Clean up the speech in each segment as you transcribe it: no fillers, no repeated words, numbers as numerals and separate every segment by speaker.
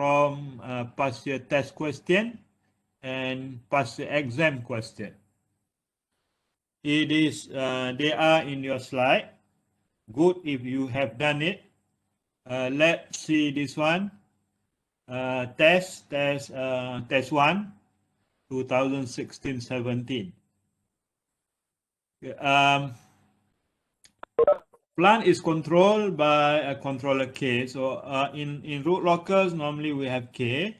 Speaker 1: from past year test question and past year exam question. It is, they are in your slide. Good if you have done it. Let's see this one. Test 1, 2016-17. Plant is controlled by a controller K. So in root locus, normally we have K.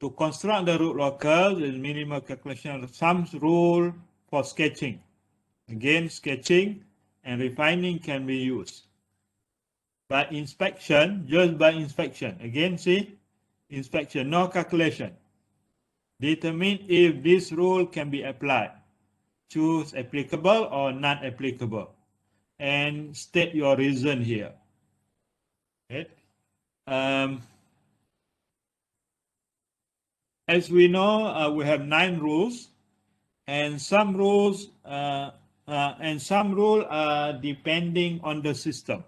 Speaker 1: To construct the root locus, the minimal calculation of sums rule for sketching. Again, sketching and refining can be used. By inspection, just by inspection. Again, see, inspection, no calculation. Determine if this rule can be applied. Choose applicable or not applicable. And state your reason here. Okay. As we know, we have 9 rules, and some rules are depending on the system.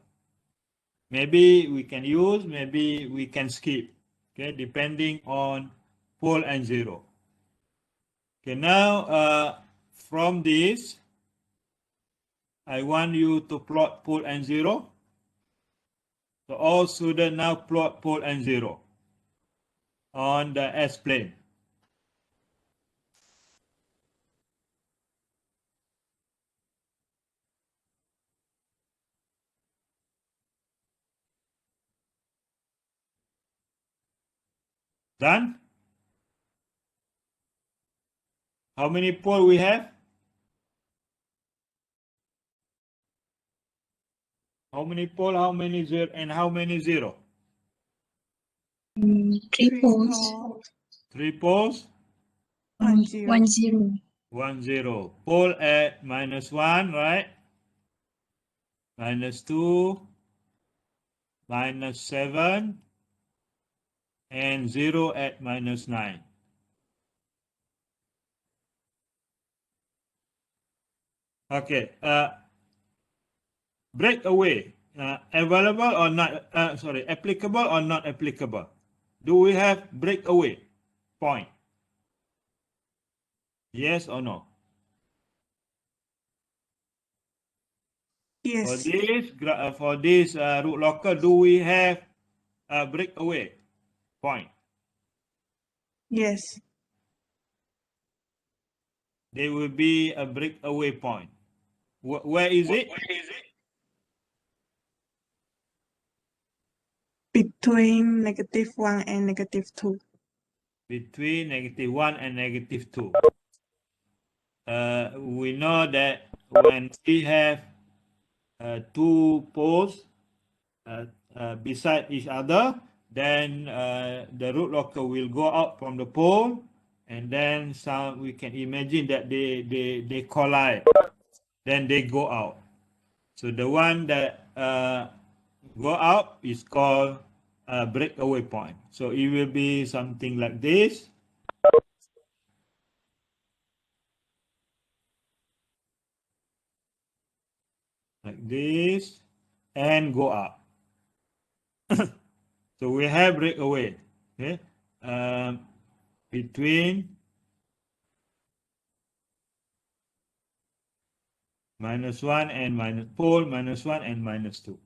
Speaker 1: Maybe we can use, maybe we can skip. Okay, depending on pole and zero. Okay, now from this, I want you to plot pole and zero. So all students now plot pole and zero on the S-plane. Done? How many pole we have? How many pole, how many zero, and how many zero?
Speaker 2: 3 poles.
Speaker 1: 3 poles?
Speaker 2: 1 0.
Speaker 3: 1 0.
Speaker 1: 1 0. Pole at -1, right? -2, -7, and 0 at -9. Okay. Breakaway. Available or not? Applicable or not applicable? Do we have breakaway point? Yes or no?
Speaker 2: Yes.
Speaker 1: For this root locker, do we have a breakaway point?
Speaker 2: Yes.
Speaker 1: There will be a breakaway point. Where is it?
Speaker 2: Between -1 and -2.
Speaker 1: Between -1 and -2. We know that when we have 2 poles beside each other, then the root locker will go out from the pole, and then we can imagine that they collide, then they go out. So the one that go out is called a breakaway point. So it will be something like this. Like this, and go up. So we have breakaway, okay, between -1 and pole, -1 and -2.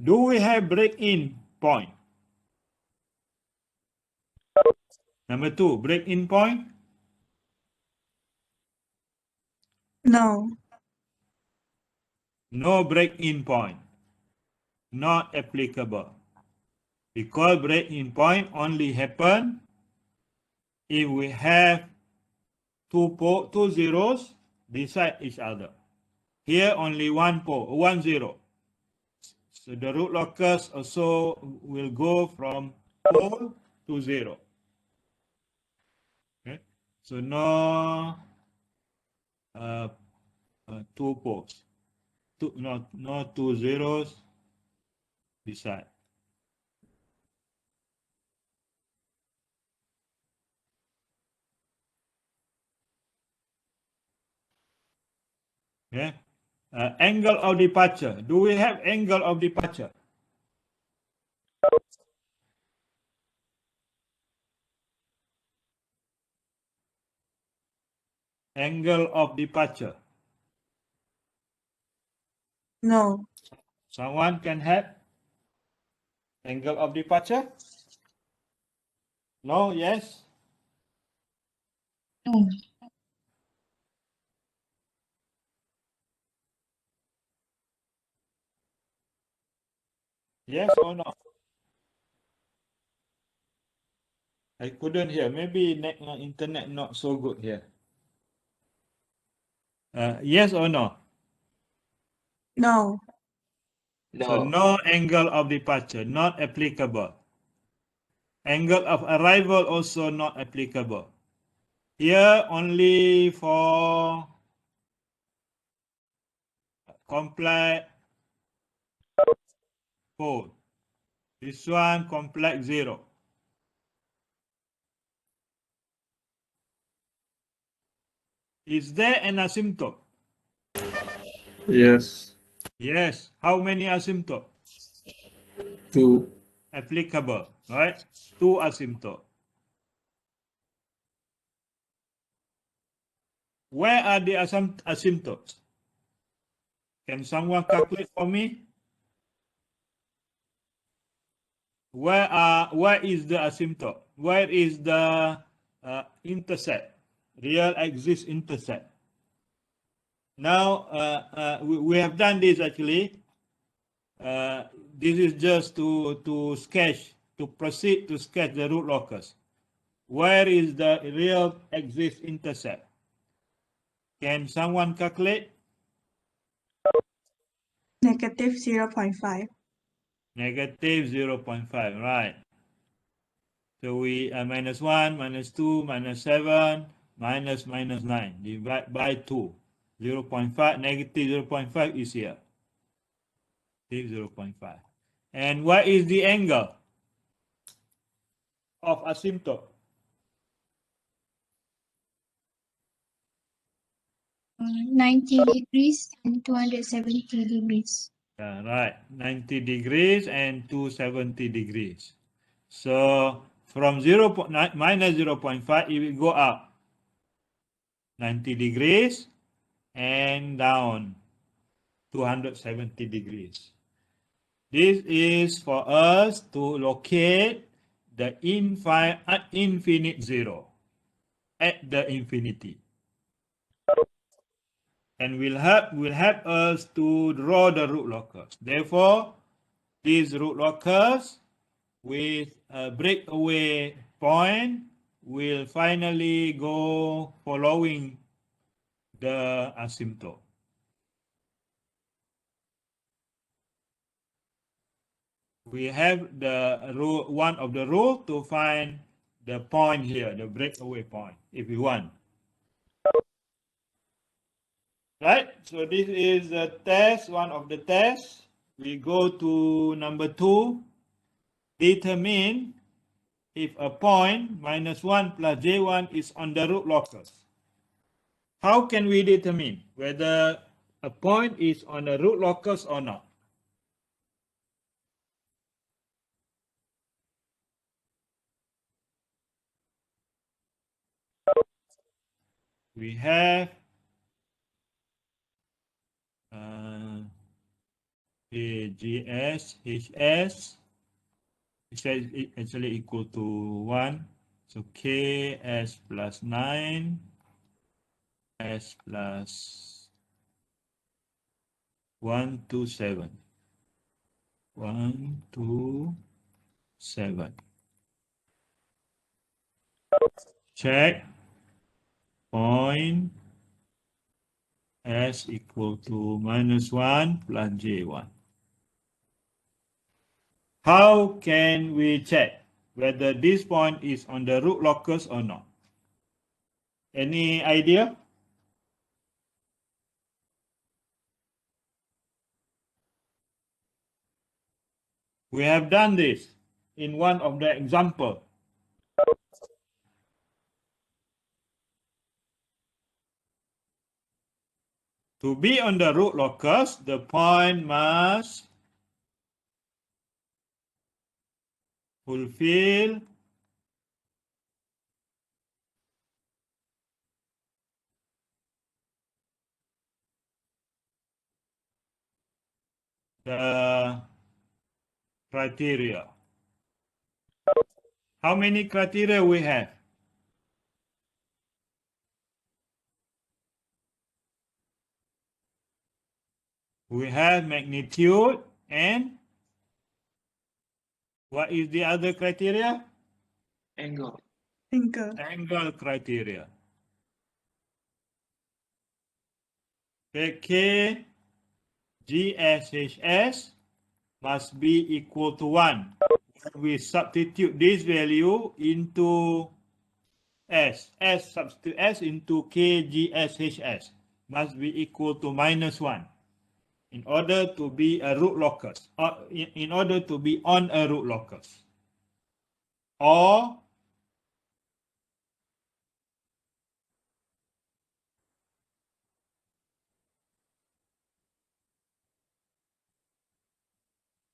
Speaker 1: Do we have break-in point? Number 2, break-in point?
Speaker 2: No.
Speaker 1: No break-in point. Not applicable. Because break-in point only happen if we have two zeros beside each other. Here only 1 0. So the root locus also will go from pole to 0. Okay, so no 2 poles, no 2 zeros beside. Okay. Angle of departure. Do we have angle of departure? Angle of departure.
Speaker 2: No.
Speaker 1: Someone can help? Angle of departure? No, yes?
Speaker 3: No.
Speaker 1: Yes or no? I couldn't hear. Maybe internet not so good here. Yes or no?
Speaker 2: No.
Speaker 1: So no angle of departure, not applicable. Angle of arrival also not applicable. Here only for complex 4. This one complex 0. Is there an asymptote?
Speaker 4: Yes.
Speaker 1: Yes. How many asymptote?
Speaker 4: 2.
Speaker 1: Applicable, right? 2 asymptote. Where are the asymptotes? Can someone calculate for me? Where is the asymptote? Where is the intercept? Real axis intercept. Now we have done this actually. This is just to sketch, to proceed to sketch the root locus. Where is the real axis intercept? Can someone calculate?
Speaker 2: Negative 0.5.
Speaker 1: Negative 0.5, right. So we minus 1, minus 2, minus 7, minus 9. Divide by 2. 0.5, negative 0.5 is here. Negative 0.5. And what is the angle of asymptote?
Speaker 3: 90 degrees and 270 degrees.
Speaker 1: Yeah, right. 90 degrees and 270 degrees. So from minus 0.5, it will go up 90 degrees and down 270 degrees. This is for us to locate the infinite zero at the infinity. And will help us to draw the root locus. Therefore, this root locus with a breakaway point will finally go following the asymptote. We have the rule, one of the rule to find the point here, the breakaway point, if you want. Right, so this is the test, one of the tests. We go to number 2. Determine if a point minus 1 plus j1 is on the root locus. How can we determine whether a point is on the root locus or not? We have GS, HS, which is actually equal to 1. So KS plus 9, S plus 127. 127. Check point S equal to minus 1 plus J1. How can we check whether this point is on the root locus or not? Any idea? We have done this in one of the examples. To be on the root locus, the point must fulfill the criteria. How many criteria we have? We have magnitude and what is the other criteria?
Speaker 4: Angle.
Speaker 2: Angle.
Speaker 1: Angle criteria. K GSHS must be equal to 1. When we substitute this value into substitute S into KGSHS must be equal to -1 in order to be a root locus, or in order to be on a root locus. Or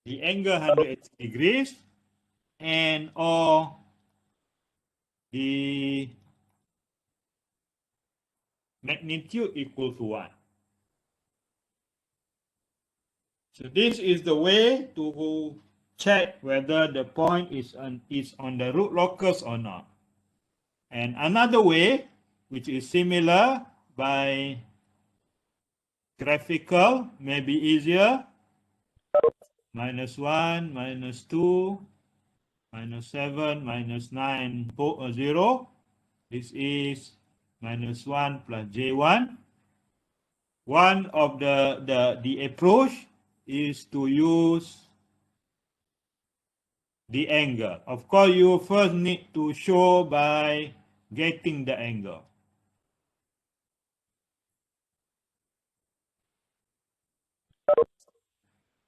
Speaker 1: the angle 180 degrees and or the magnitude equal to 1. So this is the way to check whether the point is on the root locus or not. And another way, which is similar by graphical, may be easier. -1, -2, -7, -9, 0. This is -1 plus J1. One of the approach is to use the angle. Of course, you first need to show by getting the angle.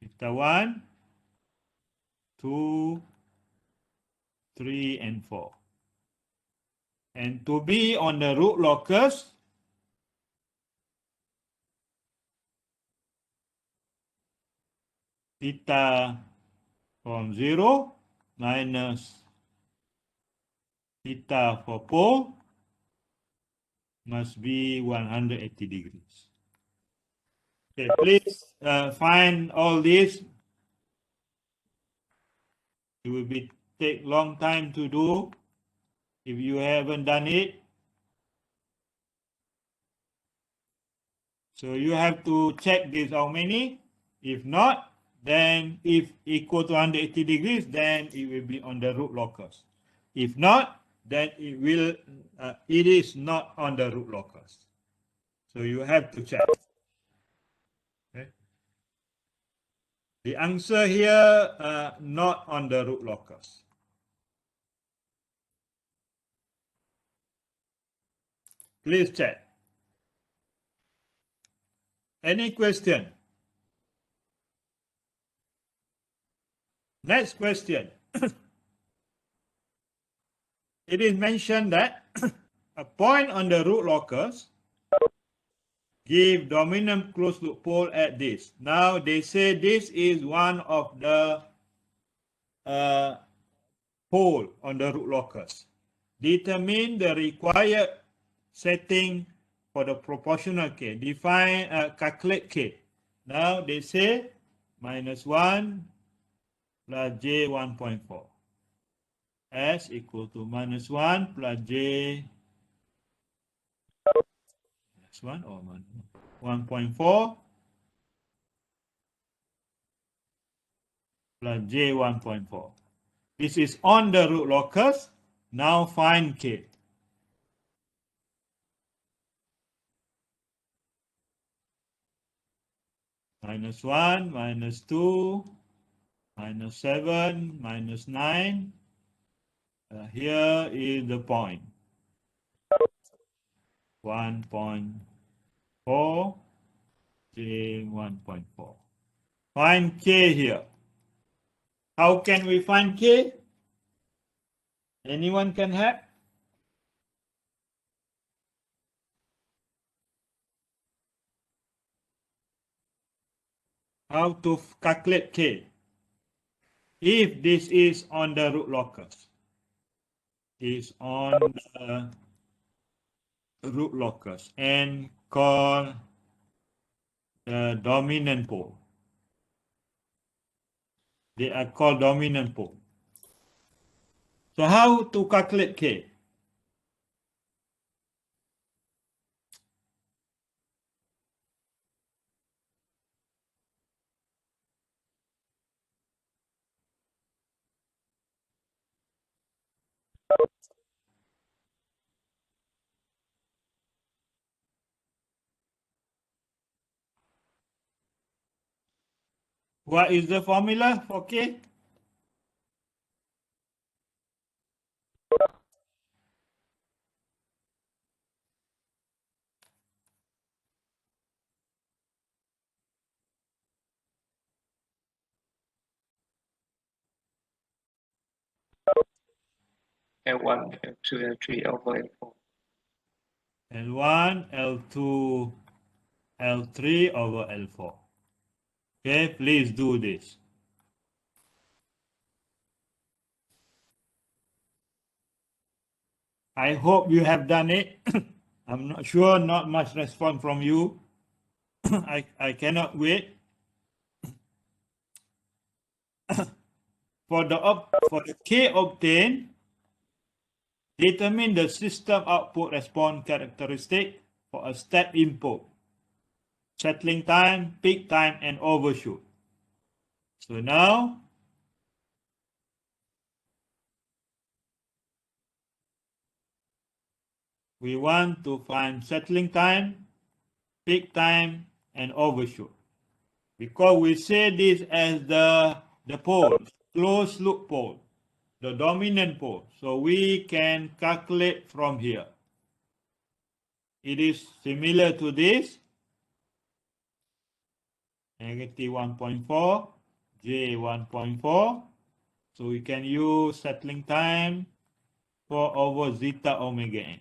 Speaker 1: Theta 1, 2, 3, and 4. And to be on the root locus, theta from 0 minus theta for pole must be 180 degrees. Okay, please find all this. It will take long time to do if you haven't done it. So you have to check this how many. If not, then if equal to 180 degrees, then it will be on the root locus. If not, then it is not on the root locus. So you have to check. Okay. The answer here, not on the root locus. Please check. Any question? Next question. It is mentioned that a point on the root locus give dominant closed loop pole at this. Now they say this is one of the pole on the root locus. Determine the required setting for the proportional K. Define, calculate K. Now they say -1 plus J 1.4. S equal to -1 plus J -1 or 1.4 plus J 1.4. This is on the root locus. Now find K. -1, -2, -7, -9. Here is the point. 1.4, J 1.4. Find K here. How can we find K? Anyone can help? How to calculate K? If this is on the root locus. Is on the root locus and call the dominant pole. They are called dominant pole. So how to calculate K? What is the formula for K?
Speaker 5: L1, L2, L3 over L4.
Speaker 1: L1, L2, L3 over L4. Okay, please do this. I hope you have done it. I'm not sure, not much response from you. I cannot wait. For the K obtained, determine the system output response characteristic for a step input, settling time, peak time, and overshoot. So now, we want to find settling time, peak time, and overshoot. Because we say this as the pole, closed loop pole, the dominant pole. So we can calculate from here. It is similar to this. Negative 1.4, J 1.4. So we can use settling time 4 over zeta omega n.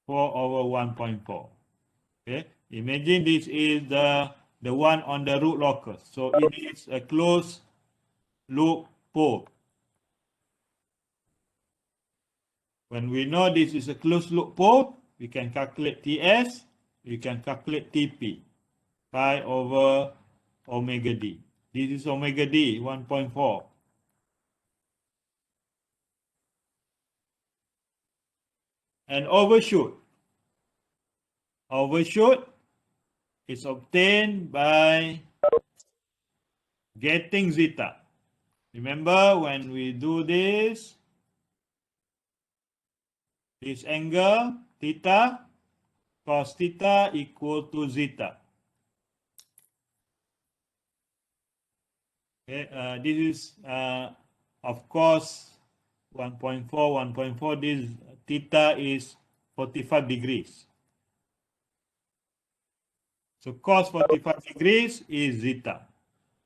Speaker 1: 4 over 1.4. Okay. Imagine this is the one on the root locus. So it is a closed loop pole. When we know this is a closed loop pole, we can calculate Ts, we can calculate Tp. Pi over omega d. This is omega d, 1.4. And overshoot. Overshoot is obtained by getting zeta. Remember when we do this angle theta, cos theta equal to zeta. Okay, this is of course 1.4, 1.4. This theta is 45 degrees. So cos 45 degrees is zeta.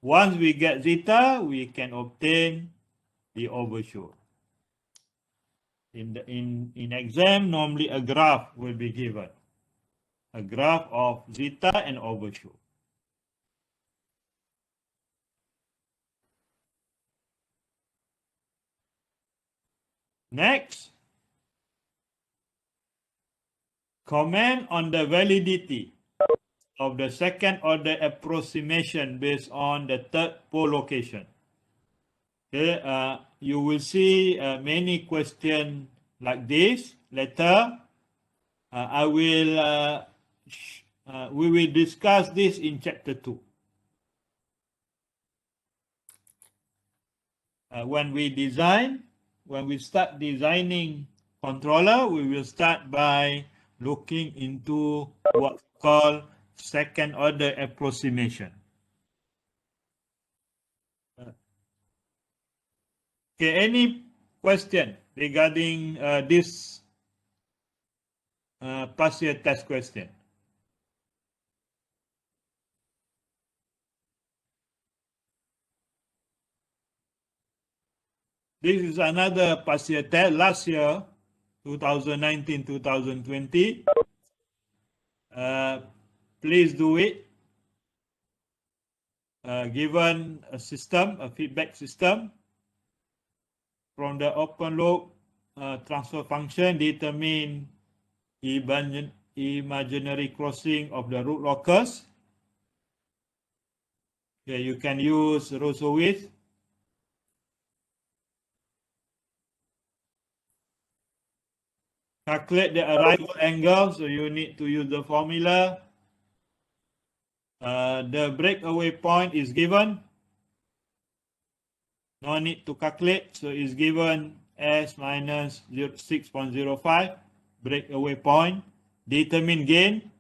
Speaker 1: Once we get zeta, we can obtain the overshoot. In exam, normally a graph will be given. A graph of zeta and overshoot. Next, comment on the validity of the second order approximation based on the third pole location. Okay, you will see many questions like this later. We will discuss this in chapter 2. When we start designing controller, we will start by looking into what's called second order approximation. Okay, any question regarding this past year test question? This is another past year test. Last year, 2019-2020. Please do it. Given a system, a feedback system, from the open loop transfer function, determine imaginary crossing of the root locus. Okay, you can use Rousseau-Width calculate the arrival angle, so you need to use the formula. The breakaway point is given. No need to calculate, so it's given as minus 6.05 breakaway point. Determine gain.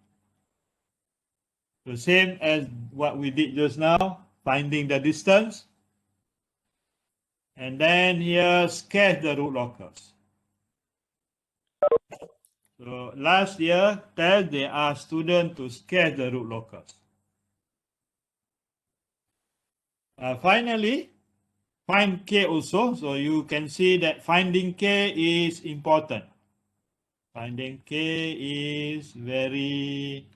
Speaker 1: The same as what we did just now, finding the distance. And then here, sketch the root locus. So last year, test, they asked students to sketch the root locus. Finally, find K also. So you can see that finding K is important. Finding K is very,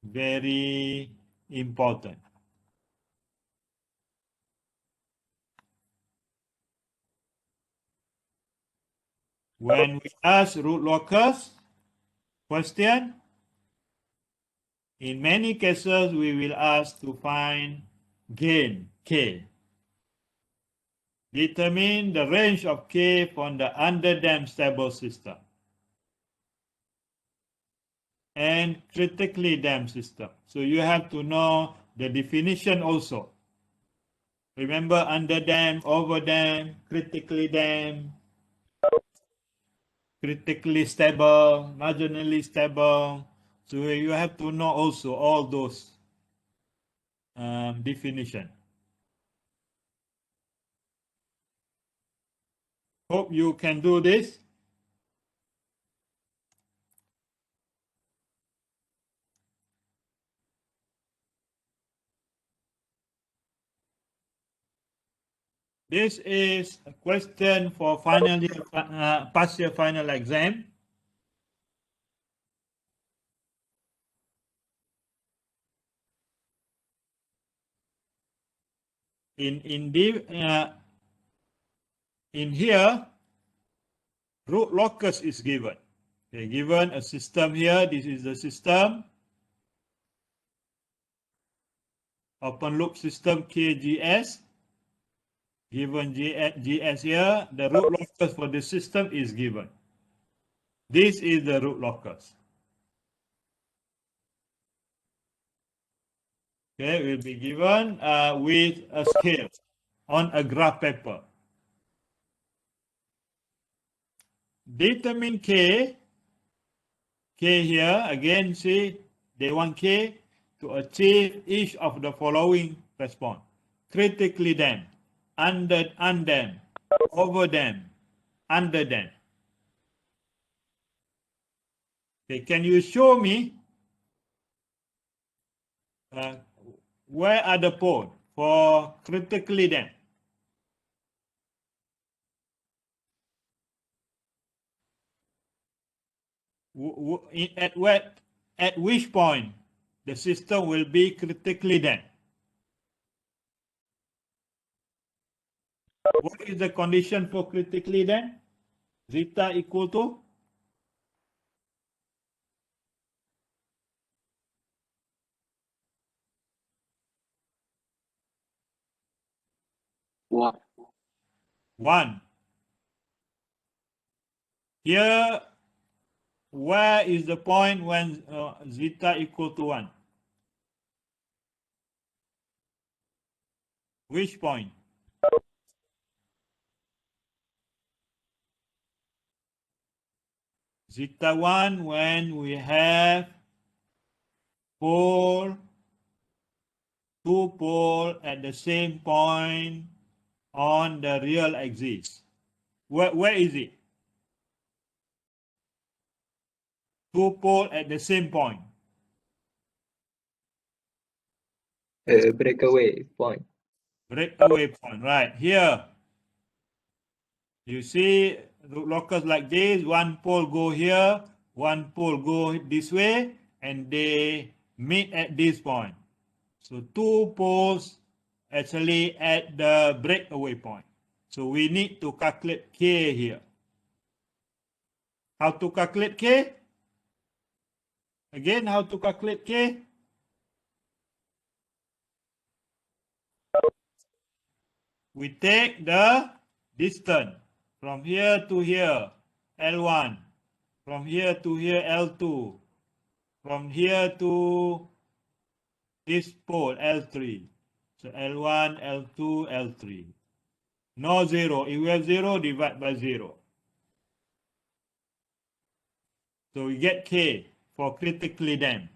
Speaker 1: very important. When we ask root locus question, in many cases we will ask to find gain K. Determine the range of K from the underdamped stable system and critically damped system. So you have to know the definition also. Remember, underdamped, overdamped, critically damped, critically stable, marginally stable. So you have to know also all those definition. Hope you can do this. This is a question for final year, past year final exam. In here, root locus is given. Okay, given a system here. This is the system. Open loop system KGS. Given GS here, the root locus for the system is given. This is the root locus. Okay, will be given with a scale on a graph paper. Determine K. K here, again, see, they want K to achieve each of the following response. Critically damped, undamped, overdamped, underdamped. Okay, can you show me where are the poles for critically damped? At which point the system will be critically damped? What is the condition for critically damped? Zeta equal to?
Speaker 5: One.
Speaker 1: 1. Here, where is the point when zeta equal to 1? Which point? Zeta 1 when we have two poles at the same point on the real axis. Where is it? Two poles at the same point.
Speaker 4: Breakaway point.
Speaker 1: Breakaway point, right here. You see root locus like this, one pole go here, one pole go this way, and they meet at this point. So two poles actually at the breakaway point. So we need to calculate K here. How to calculate K? Again, how to calculate K? We take the distance from here to here, L1. From here to here, L2. From here to this pole, L3. So L1, L2, L3. No zero. If we have zero, divide by zero. So we get K for critically damped.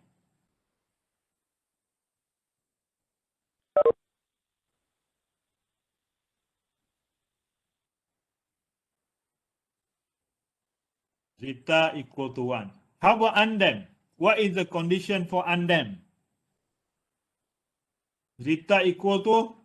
Speaker 1: Zeta equal to 1. How about undamped? What is the condition for undamped? Zeta equal to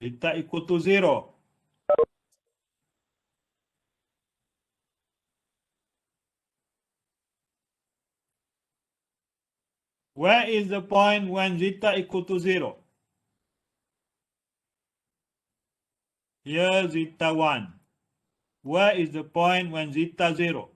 Speaker 1: zeta equal to 0. Where is the point when zeta equal to 0? Here zeta 1. Where is the point when zeta 0?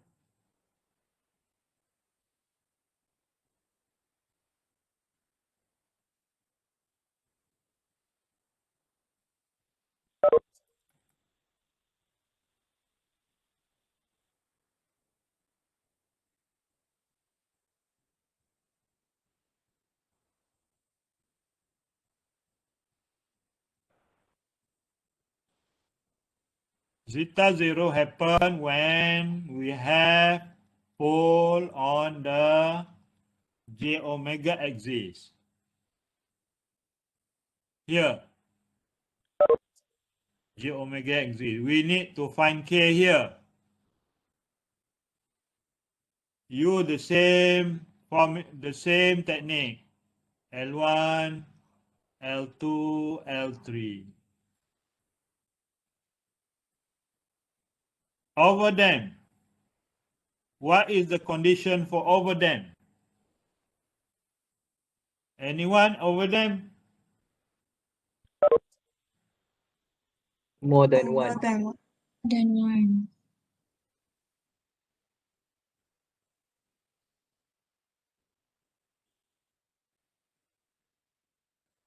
Speaker 1: Zeta 0 happen when we have pole on the j omega axis. Here, j omega axis. We need to find k here. Use the same technique. L1, L2, L3. Overdamp. What is the condition for overdamp? Anyone overdamp?
Speaker 4: More than
Speaker 2: More
Speaker 4: one.
Speaker 2: than one.
Speaker 3: Then 1.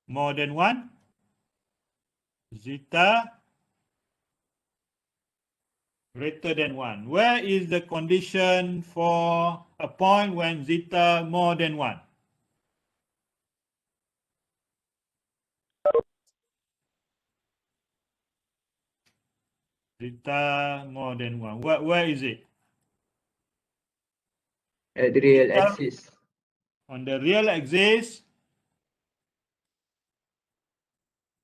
Speaker 1: More than 1? Zeta greater than 1. Where is the condition for a point when zeta more than 1? Zeta more than 1. Where is it?
Speaker 4: At the real
Speaker 1: Zeta
Speaker 4: axis.
Speaker 1: on the real axis,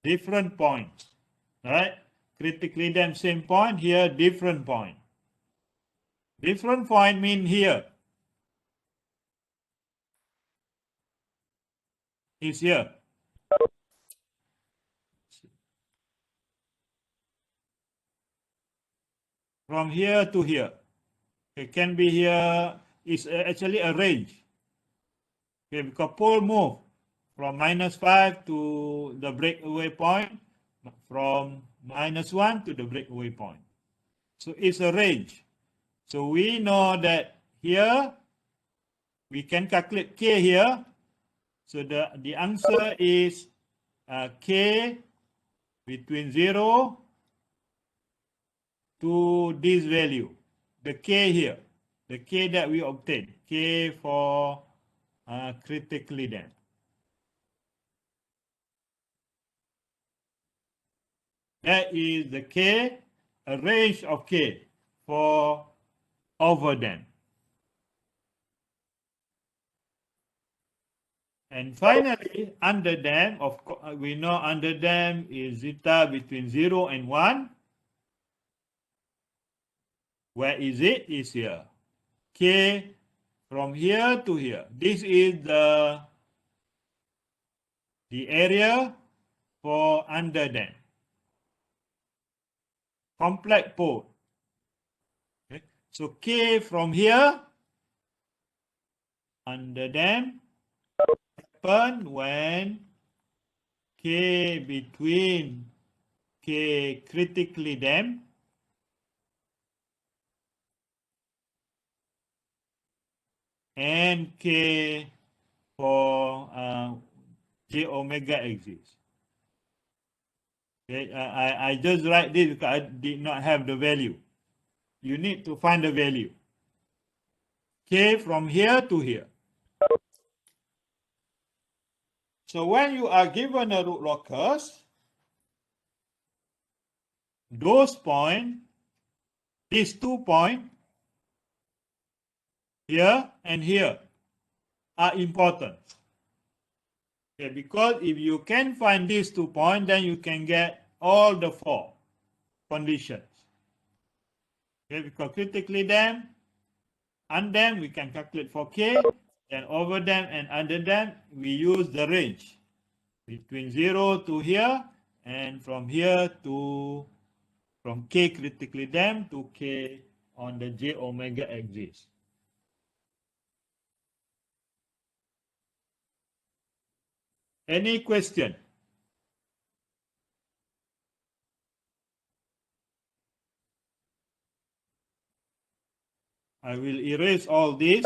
Speaker 1: different points, right? Critically damped same point, here different point. Different point mean here. Is here. From here to here. It can be here, is actually a range. Okay, because pole move from -5 to the breakaway point, from -1 to the breakaway point. So it's a range. So we know that here, we can calculate K here. So the answer is K between 0 to this value. The K here, the K that we obtain, K for critically damped. That is the K, a range of K for overdamp. And finally, underdamp, of course, we know underdamp is zeta between 0 and 1. Where is it? Is here. K from here to here. This is the area for underdamp. Complex pole. Okay. So K from here, underdamp, happen when K between K critically damped and K for j omega axis. Okay, I just write this because I did not have the value. You need to find the value. K from here to here. So when you are given a root locus, those points, these 2 points, here and here, are important. Okay, because if you can find these 2 points, then you can get all the 4 conditions. Okay, because critically damped, undamped, we can calculate for K, then overdamped and underdamped, we use the range between 0 to here, and from here to, from K critically damped to K on the j omega axis. Any question? I will erase all this.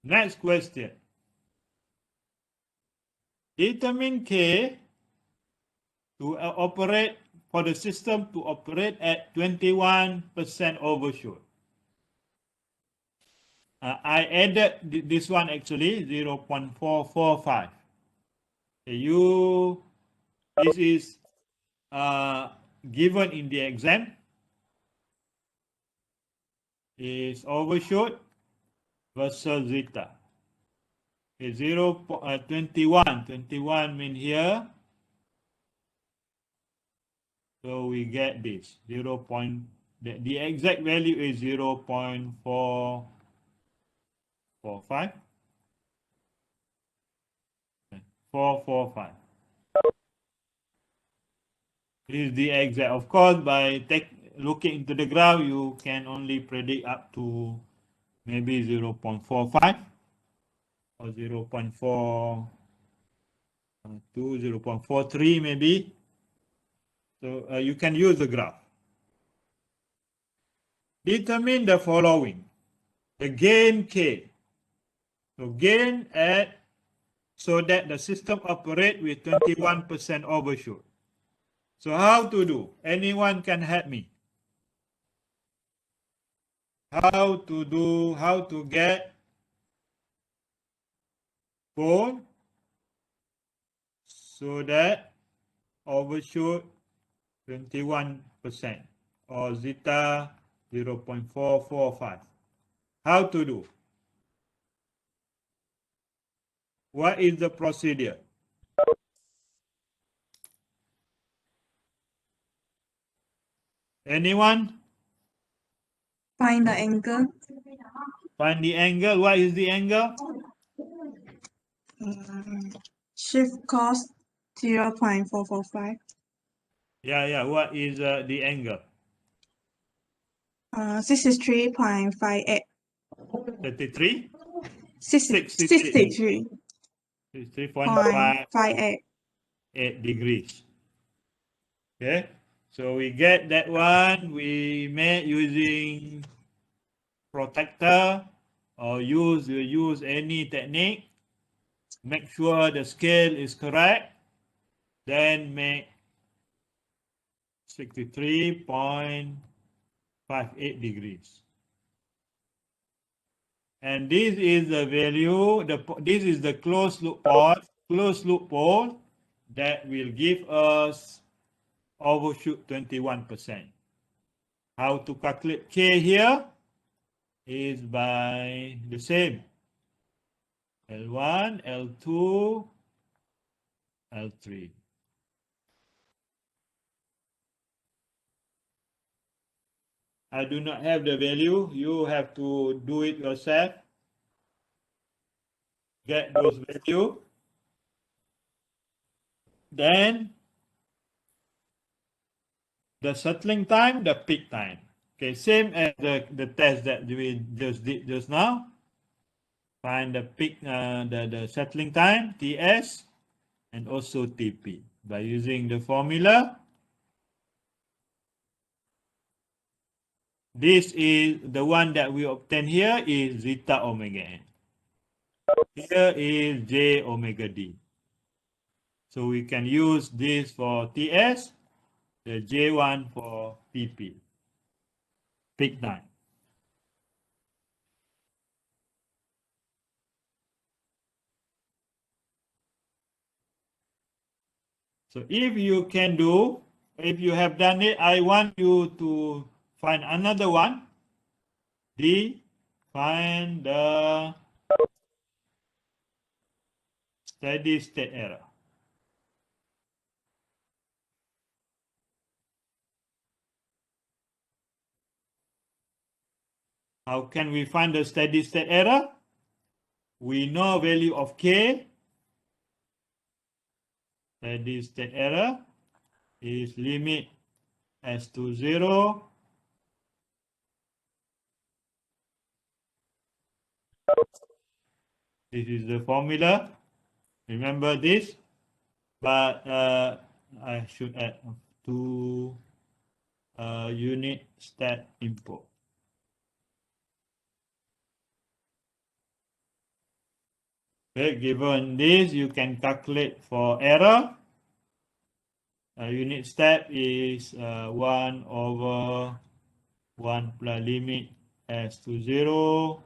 Speaker 1: Next question. Determine K to operate, for the system to operate at 21% overshoot. I added this one actually, 0.445. This is given in the exam, is overshoot versus zeta. Okay, 21 mean here. So we get this, the exact value is 0.445. 445. This is the exact. Of course, by looking into the graph, you can only predict up to maybe 0.45 or 0.42, 0.43 maybe. So you can use the graph. Determine the following. The gain K. So gain at, so that the system operate with 21% overshoot. So how to do? Anyone can help me. How to get cone so that overshoot 21% or zeta 0.445. How to do? What is the procedure? Anyone?
Speaker 2: Find the angle.
Speaker 1: Find the angle. What is the angle?
Speaker 2: Shift cos 0.445.
Speaker 1: Yeah. What is the angle?
Speaker 2: 63.58.
Speaker 1: 33?
Speaker 2: 63.58.
Speaker 1: 63.58 degrees. Okay. So we get that one. We made using protector or use any technique. Make sure the scale is correct. Then make 63.58 degrees. And this is the value, this is the closed loop pole that will give us overshoot 21%. How to calculate K here is by the same. L1, L2, L3. I do not have the value. You have to do it yourself. Get those values. Then the settling time, the peak time. Okay, same as the test that we just did just now. Find the peak, the settling time, TS, and also TP by using the formula. This is the one that we obtain here is zeta omega n. Here is j omega d. So we can use this for TS, the J1 for PP, peak time. So if you can do, if you have done it, I want you to find another one. D, find the steady state error. How can we find the steady state error? We know value of K. Steady state error is limit S to 0. This is the formula. Remember this, but I should add to unit step input. Okay, given this, you can calculate for error. Unit step is 1 over 1 plus limit S to 0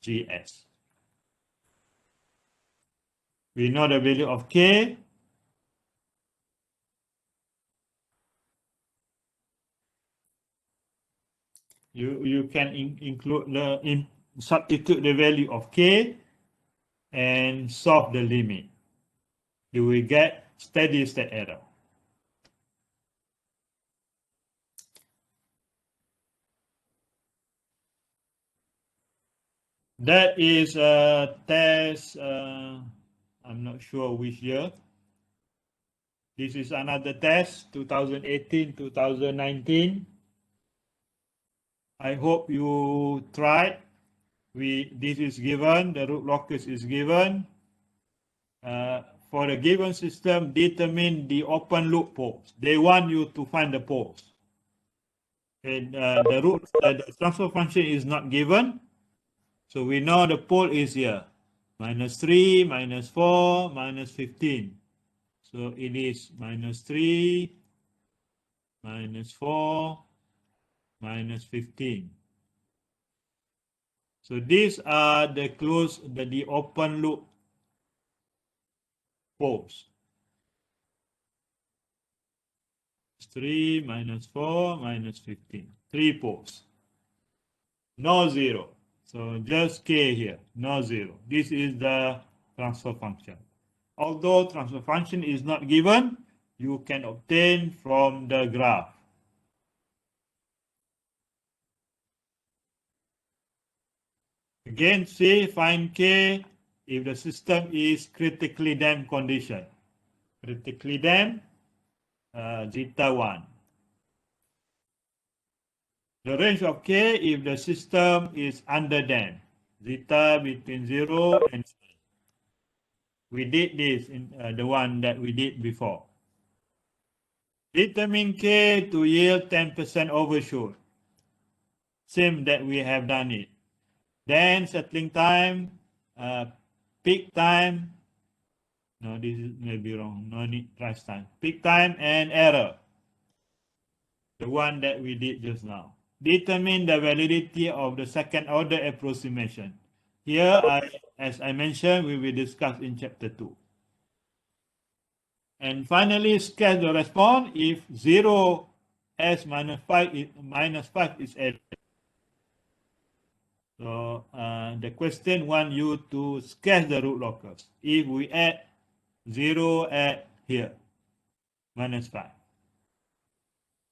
Speaker 1: GS. We know the value of K. You can include the substitute the value of K and solve the limit. You will get steady state error. That is a test, I'm not sure which year. This is another test, 2018, 2019. I hope you tried. This is given, the root locus is given. For the given system, determine the open loop poles. They want you to find the poles. And the transfer function is not given. So we know the pole is here. -3, -4, -15. So it is -3, -4, -15. So these are the the open loop poles. 3, -4, -15. 3 poles. No 0. So just K here, no 0. This is the transfer function. Although transfer function is not given, you can obtain from the graph. Again, say find K if the system is critically damped condition. Critically damped, zeta 1. The range of K if the system is under damped. Zeta between 0 and 1. We did this in the one that we did before. Determine K to yield 10% overshoot. Same that we have done it. Then settling time, peak time. No, this is maybe wrong. No need rise time. Peak time and error. The one that we did just now. Determine the validity of the second order approximation. Here, as I mentioned, we will discuss in chapter 2. And finally, sketch the response if 0 s -5 is added. So the question wants you to sketch the root locus. If we add 0 at here, -5.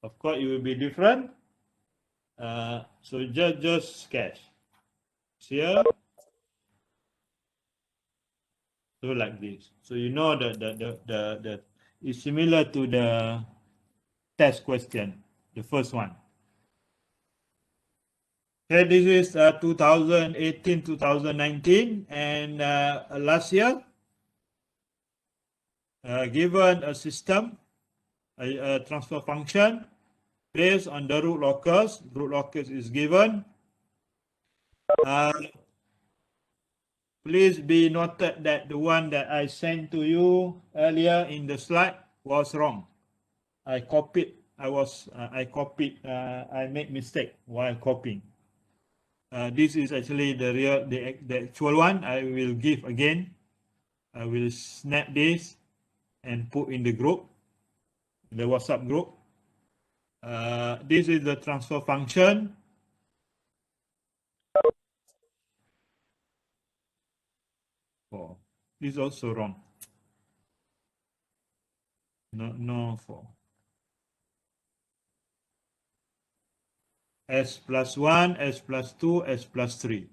Speaker 1: Of course, it will be different. So just sketch. Here. So like this. So you know that it's similar to the test question, the first one. Okay, this is 2018, 2019, and last year, given a system, a transfer function, based on the root locus. Root locus is given. Please be noted that the one that I sent to you earlier in the slide was wrong. I copied. I made mistake while copying. This is actually the actual one. I will give again. I will snap this and put in the group, the WhatsApp group. This is the transfer function. Oh, this is also wrong. No 4. S plus 1, S plus 2, S plus 3.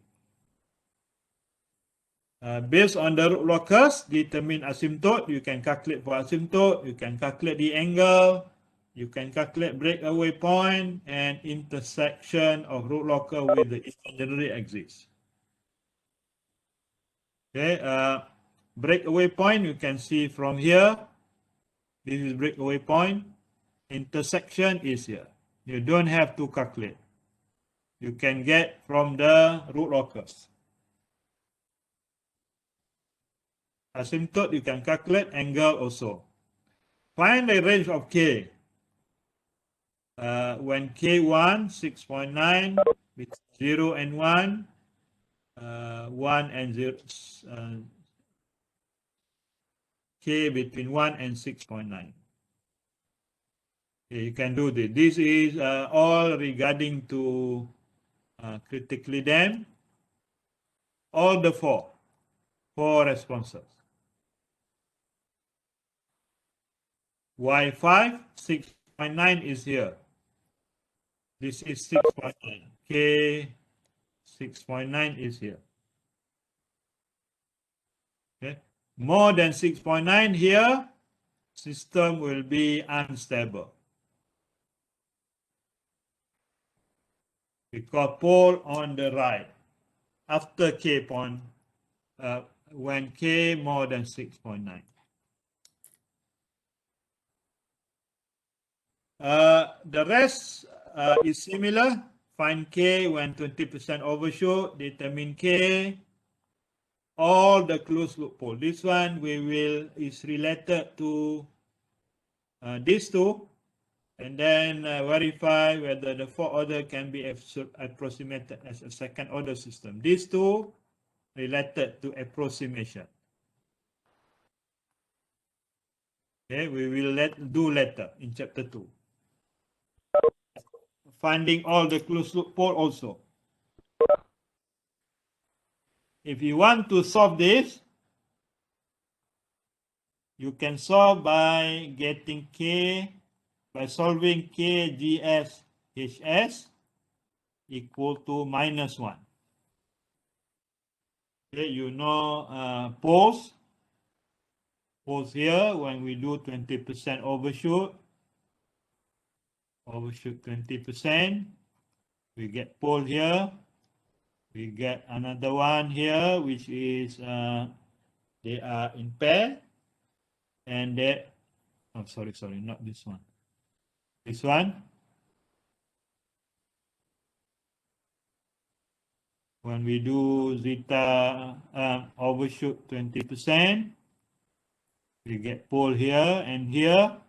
Speaker 1: Based on the root locus, determine asymptote. You can calculate for asymptote. You can calculate the angle. You can calculate breakaway point and intersection of root locus with the imaginary axis. Okay, breakaway point you can see from here. This is breakaway point. Intersection is here. You don't have to calculate. You can get from the root locus. Asymptote you can calculate, angle also. Find the range of K. When K1, 6.9, with 0 and 1, 1 and 0, K between 1 and 6.9. Okay, you can do this. This is all regarding to critically damped. All the four responses. Y5, 6.9 is here. This is 6.9. K 6.9 is here. Okay. More than 6.9 here, system will be unstable. Because pole on the right after K point, when K more than 6.9. The rest is similar. Find K when 20% overshoot, determine K, all the closed loop pole. This one is related to these two, and then verify whether the fourth order can be approximated as a second order system. These two related to approximation. Okay, we will do later in chapter 2. Finding all the closed loop pole also. If you want to solve this, you can solve by getting K, by solving K GS HS equal to -1. Okay, you know poles here when we do 20% overshoot 20%, we get pole here. We get another one here, which is they are in pair, and they, oh sorry, not this one. This one. When we do zeta overshoot 20%, we get pole here and here.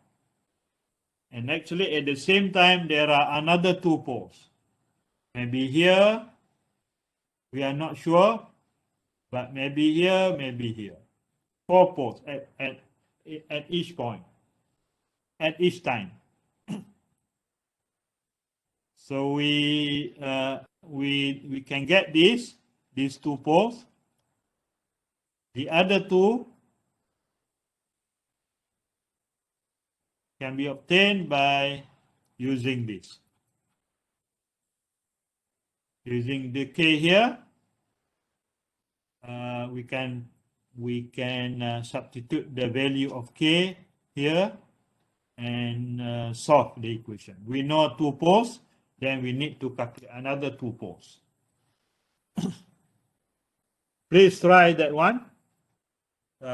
Speaker 1: And actually at the same time, there are another two poles. Maybe here, we are not sure, but maybe here, maybe here. 4 poles at each point, at each time. So we can get these 2 poles. The other 2 can be obtained by using this. Using the K here, we can substitute the value of K here and solve the equation. We know 2 poles, then we need to calculate another 2 poles. Please try that one.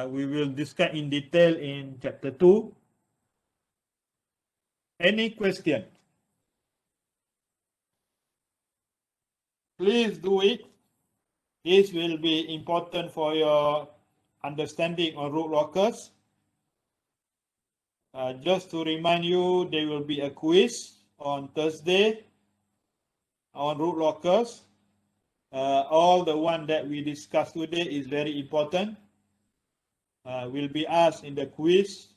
Speaker 1: We will discuss in detail in chapter 2. Any question? Please do it. This will be important for your understanding on root locus. Just to remind you, there will be a quiz on Thursday on root locus. All the one that we discussed today is very important. Will be asked in the quiz.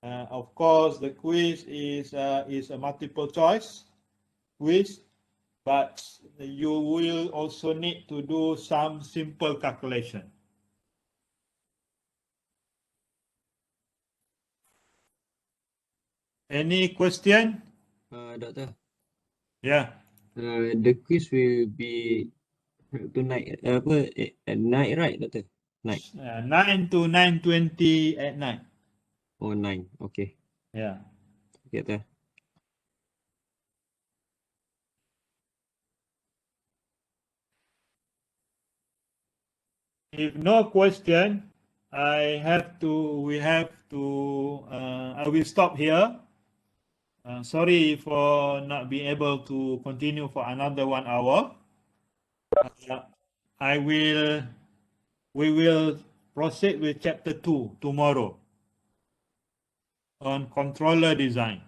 Speaker 1: Of course, the quiz is a multiple choice quiz, but you will also need to do some simple calculation. Any question?
Speaker 6: Doctor,
Speaker 1: Yeah.
Speaker 6: the quiz will be tonight, at night, right, Doctor? Night
Speaker 1: 9 to 9:20 at night.
Speaker 6: or 9? Okay,
Speaker 1: Yeah.
Speaker 6: okay, Doctor.
Speaker 1: If no question, I will stop here. Sorry for not being able to continue for another 1 hour. We will proceed with chapter 2 tomorrow on controller design.